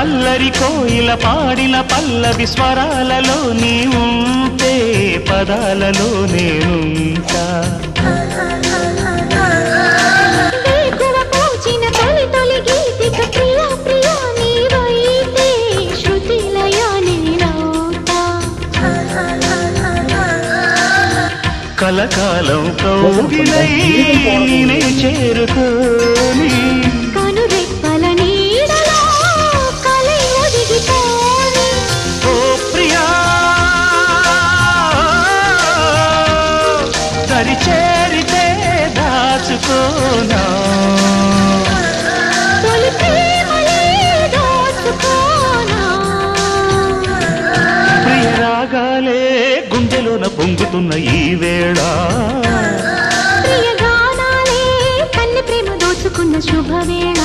అల్లరి కోయిల పాడిన పల్లవి స్వరాలలో నీ ఉంటే పదాలలో నేనుంటా కలకాలం కౌగిలై నే చేరుకోని కనురెప్పల నీడలో కలై ఒదిగిపోని ఓ ప్రియా దరి చేరితే దాచుకోనా తొలి ప్రేమలే దోచుకోనా ప్రియ రాగాలే గుండెలోన పొంగుతున్న ఈ వేళ ప్రియ గానాలే కన్నె ప్రేమ దోచుకున్న శుభవేళ